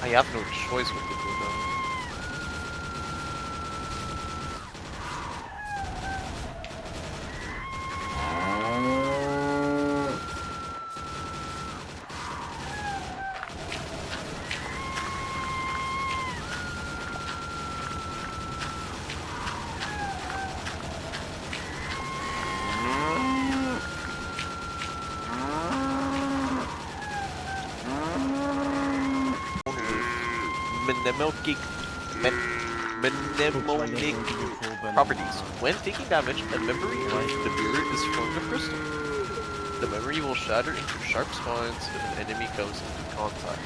I have no choice but to do that. Mnemonic properties. When taking damage, a memory of the mirror is formed of crystal. The memory will shatter into sharp spines if an enemy comes into contact.